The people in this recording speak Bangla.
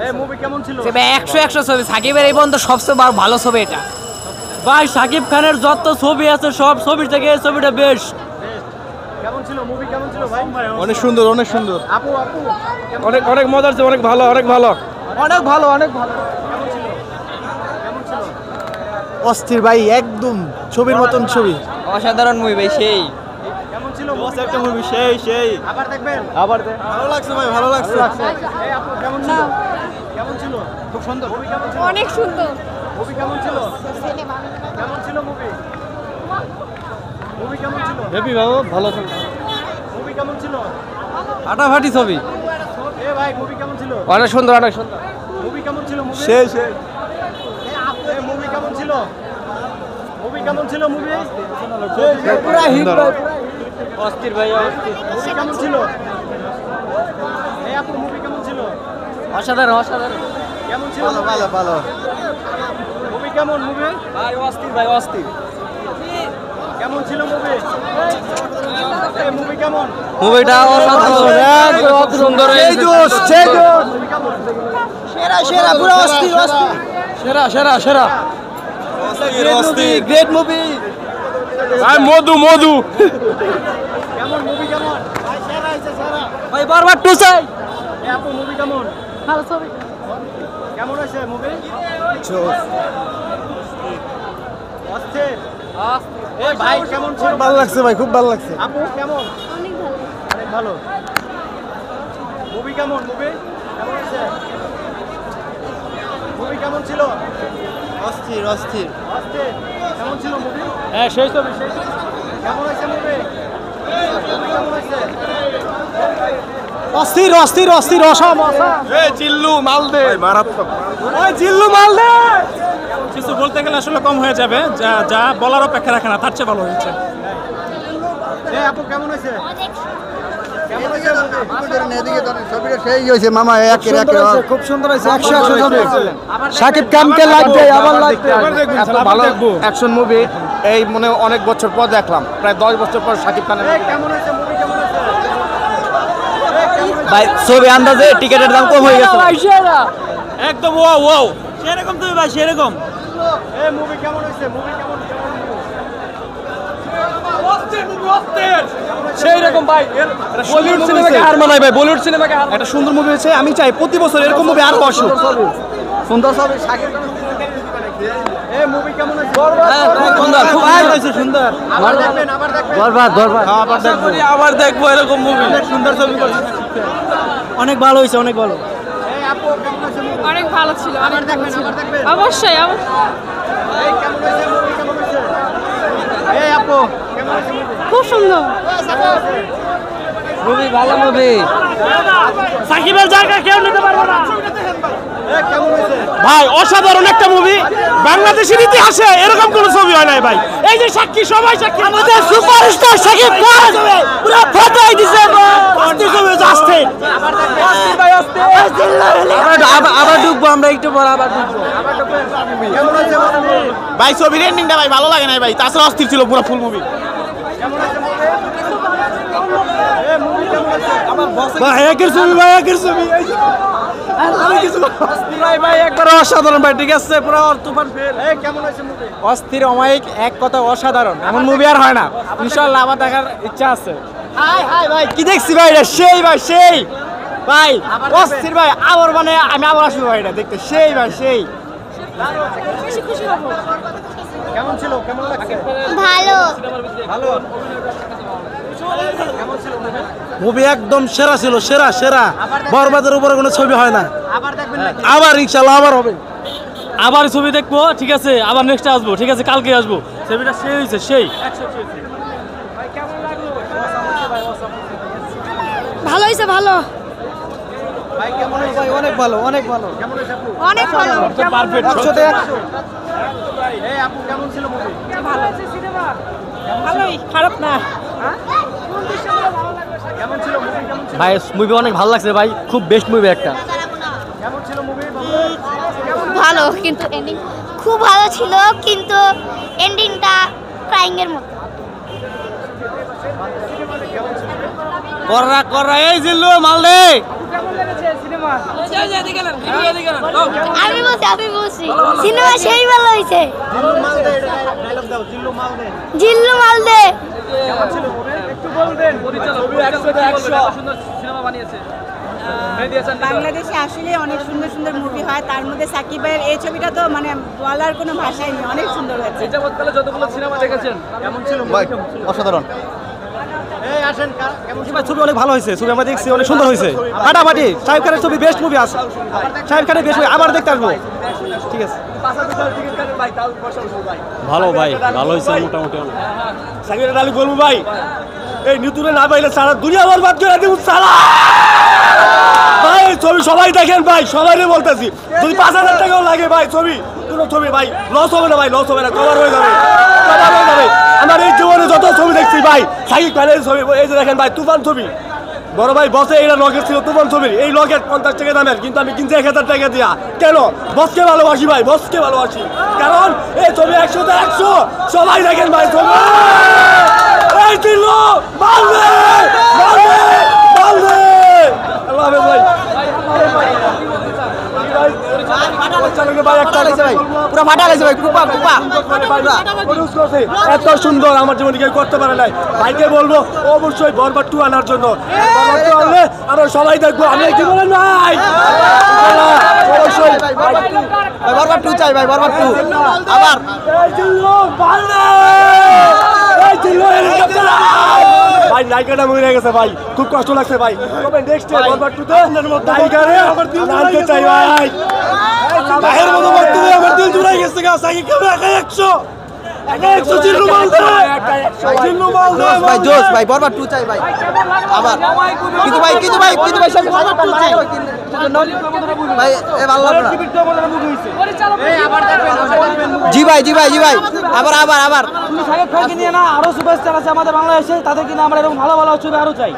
এই মুভি কেমন ছিল? 100 ছবি সাকিবের এই পর্যন্ত সবচেয়ে ভালো ছবি এটা ভাই। সাকিব খানের যত ছবি আছে সব ছবির থেকে এই ছবিটা বেস্ট। কেমন ছিল মুভি? কেমন ছিল ভাই? অনেক সুন্দর, অনেক সুন্দর। আপু অনেক অনেক মজার ছিল, অনেক ভালো, অনেক ভালো, অনেক ভালো, অনেক ভালো। কেমন ছিল? কেমন ছিল? অস্থির ভাই, একদম ছবির মতন ছবি। অসাধারণ মুভি ভাই, সেই কেমন ছিল? একটা মুভি, সেই আবার দেখবেন? আবার ভালো লাগছে ভাই, ভালো লাগছে। এই আপু কেমন ছিল? কেমন ছিল? খুব সুন্দর। মুভি কেমন ছিল? অনেক সুন্দর। মুভি কেমন ছিল? কেমন ছিল মুভি? মুভি কেমন ছিল? হেপি বাবু, ভালো ছিল। মুভি কেমন ছিল? ফাটাফাটি ছবি। এ ভাই মুভি কেমন ছিল? অনেক সুন্দর, অনেক সুন্দর। মুভি কেমন ছিল? মুভি সেই এই মুভি কেমন ছিল? মুভি কেমন ছিল? মুভি পুরা হিট ভাই। অস্থির ভাই, অস্থির। মুভি কেমন ছিল? এই আপু মুভি কেমন ছিল? অসাধারণ, অসাধারণ কেমন ছিল? ভালো ভালো ভালো। মুভি কেমন? মুভি ভাই অস্থির, ভাই অস্থির। কেমন ছিল? মুভি এই মুভি কেমন? মুভিটা অসাধারণ, কত সুন্দর হয়েছে। মুভি কেমন? সেরা সেরা, পুরো অস্থির অস্থির। সেরা সেরা সেরা। গ্রেট মুভি ভাই। মধু মধু কেমন মুভি কেমন? ভাই সেরা হইছে সেরা। ভাই বারবার টু চাই। এই আপু মুভি কেমন? ভালো ছবি। কেমন হয়েছে মুভি? অস্থির। এই ভাই কেমন ছিল? ভালো লাগছে ভাই, খুব ভালো লাগছে। আপু কেমন? অনেক ভালো। অনেক ভালো। মুভি কেমন? মুভি কেমন হয়েছে? মুভি কেমন ছিল? অস্থির অস্থির। অস্থির। কেমন ছিল মুভি? হ্যাঁ, সেই ছবি। কেমন হয়েছে মুভি? মুভি কেমন হয়েছে? অস্থির অস্থির অস্থির, অসম অসম। এই জিল্লু মালদে ভাই, মারাত্মক। ওই জিল্লু মালদে। কিছু বলতে গেলে আসলে কম হয়ে যাবে, যা যা বলার অপেক্ষা রাখে না, তার চেয়ে ভালো হয়েছে। এই আপু কেমন হয়েছে? কেমন হয়েছে মুভি? সেই হয়েছে মামা, একের একের খুব সুন্দর হয়েছে। 100 ছবি। সাকিব খানকে লাগবে, আবার লাগবে। এত ভালো অ্যাকশন মুভি এই মনে অনেক বছর পর দেখলাম, প্রায় 10 বছর পর সাকিব খানের। এই কেমন হয়েছে মুভি? কেমন হয়েছে? ভাই ছবি আন্দাজে টিকেটের দাম কম হয়ে গেছে ভাই, সেরা একদম ওয়াও ওয়াও, সেরকম তুমি ভাই, সেরকম। এই মুভি কেমন হয়েছে? মুভি কেমন? সেই রকম ভাই, বলিউড সিনেমাকে হার মানায় ভাই, বলিউড সিনেমাকে হার। একটা সুন্দর মুভি হয়েছে, আমি চাই প্রতি বছর এরকম মুভি আরো আসুক। সুন্দর ছবি। সাকিব এই মুভি কেমন হয়েছে? সুন্দর, খুব হয়েছে, সুন্দর। আবার দেখবেন? আবার দেখবেন? দরবার দরবার আবার দেখবো, আবার দেখবো এরকম মুভি। সুন্দর ছবি করছে। অনেক ভালো হয়েছে, অনেক ভালো। এই আপু কেমন হয়েছে মুভি? অনেক ভালো ছিল। আবার দেখবেন? আবার দেখবেন? অবশ্যই। এই কেমন হয়েছে মুভি? কেমন হয়েছে? এই আপু কেমন হয়েছে মুভি? খুব সুন্দর। মুভি, ভালো মুভি। সাকিবের জায়গা কেউ নিতে পারবে না এই কেমন হয়েছে? ভাই। অসাধারণ একটা মুভি, বাংলাদেশের ইতিহাসে এরকম কোন ছবি হয় নাই ভাই। এই যে সাক্ষী, সবাই সাক্ষী, আমাদের সুপারস্টার সাকিব খান পুরো ফাটাই দিছে। অস্থির ছবি হয়েছে, আসছে আবার ঢুকবো আমরা একটু পর, আবার ঢুকবো। কেমন হয়েছে মুভি? ভাই ছবির এন্ডিংটা ভাই ভালো লাগে না ভাই, তাছাড়া অস্থির ছিল পুরো ফুল মুভি। কেমন হয়েছে মুভি? এই মুভি কেমন হয়েছে? ভাই একের ছবি, ভাই একের ছবি। ভাই ভাই একবার অসাধারণ ভাই, ঠিক আছে, পুরো তুফান ফেল। এই কেমন হয়েছে মুভি? অস্থির, অমায়িক, এক কথা অসাধারণ। এমন মুভি আর হয় না, ইনশাআল্লাহ আবার দেখার ইচ্ছা আছে। হাই হাই ভাই, কি দেখছি ভাই, এটা সেই ভাই, সেই ভাই অস্থির ভাই। আবার মানে আমি আবার আসবো ভাই এটা দেখতে, সেই ভাই সেই। কেমন ছিল? কেমন লাগছে? ভালো। ভালো। কেমন ছিল মুভি? মুভি একদম সেরা ছিল, সেরা সেরা। বরবাদের উপরে কোনো ছবি হয় না। আবার দেখবেন নাকি? আবার ইনশাআল্লাহ আবার হবে। আবার ছবি দেখবো, ঠিক আছে, আবার নেক্সট আসবো, ঠিক আছে, কালকে আসবো। ছবিটা সেই হয়েছে, সেই। ভালো হয়েছে, ভালো। ভাই কেমন হয়েছে? অনেক ভালো, অনেক ভালো। কেমন হয়েছে আপু? অনেক ভালো। পারফেক্ট। এই আপু কেমন ছিল মুভি? ভালোই, খারাপ না। কেমন ছিল মুভি? কেমন ছিল? ভাই মুভি অনেক ভালো লাগছে ভাই, খুব বেস্ট মুভি একটা। কেমন ছিল মুভি? ভালো, কিন্তু এন্ডিং খুব ভালো ছিল, কিন্তু এন্ডিংটা ক্রাইং এর মতো। কররা কররা, এই জিল্লু মালদে। আমি বলছি সিনেমা সেই ভালো হয়েছে। জিল্লু মালদে বাংলাদেশে আসলে অনেক সুন্দর সুন্দর মুভি হয়, তার মধ্যে সাকিব ভাইয়ের এই ছবিটা তো মানে বলার কোনো ভাষাই নেই, অনেক সুন্দর হয়েছে। যতগুলো সিনেমা দেখেছেন কেমন ছিল? অসাধারণ। ছবি অনেক ভালো হয়েছে, ছবি আমরা দেখছি অনেক সুন্দর হয়েছে, ফাটাফাটি। শাকিব খানের ছবি বেস্ট মুভি আছে, শাকিব খানের বেস্ট মুভি, আবার দেখতে আসবো। ঠিক আছে, ভালো ভাই, ভালো হয়েছে মোটামুটি অনেক। শাকিব আলী বলবো ভাই, এই নিতুরে না পাইলে সারা দুনিয়া বরবাদ করে দিব সারা ভাই। ছবি সবাই দেখেন ভাই, সবাই বলতেছি, যদি 5,000 টাকাও লাগে ভাই ছবি, কোনো ছবি ভাই লস হবে না ভাই, লস হবে না, কভার হয়ে যাবে, কভার হয়ে যাবে। আমার এই জীবনে যত ছবি দেখছি ভাই, শাকিব খানের ছবি, এই যে দেখেন ভাই তুফান ছবি, বড় ভাই বসে এইটা লকেট ছিল তুফান ছবির, এই লকেট 50 টাকা দামের, কিন্তু আমি কিনছি 1,000 টাকা দিয়া। কেন? বসকে ভালোবাসি ভাই, বসকে ভালোবাসি, কারণ এই ছবি 100 তে 100 সবাই দেখেন ভাই ছবি। এই দিল বালদে বালদে বালদে, আল্লাহ হাফেজ ভাই। এত সুন্দর আমার জীবনে কেউ করতে পারে নাই। ভাইকে বলবো অবশ্যই বরবাদ 2 আনার জন্য, আমরা সবাই দেখবো। আমি কি বলেন ভাই, অবশ্যই বরবাদ 2 চাই ভাই, বরবাদ 2 আবার। ভাই নায়িকাটা মরে গেছে ভাই, খুব কষ্ট লাগছে ভাই। তবে নেক্সট ডে বরবাদ 2 তে নায়িকারে আনতে চাই ভাই। ভাইয়ের মতো বক্তব্য আমার দিল জুড়াই গেছে গা। সাকিব খান একা 100 জিল্লু মালদে, জিল্লু মালদে ভাই জোস ভাই, বরবাদ 2 চাই ভাই আবার। কিন্তু ভাই সব বরবাদ 2 চাই ভাই, এ ভালো লাগলো না। জি ভাই আবার শাকিব খানকে নিয়ে না আরো সুপারস্টার আছে আমাদের বাংলাদেশে, তাদের কিনা আমরা এরকম ভালো ভালো ছবি আরো চাই।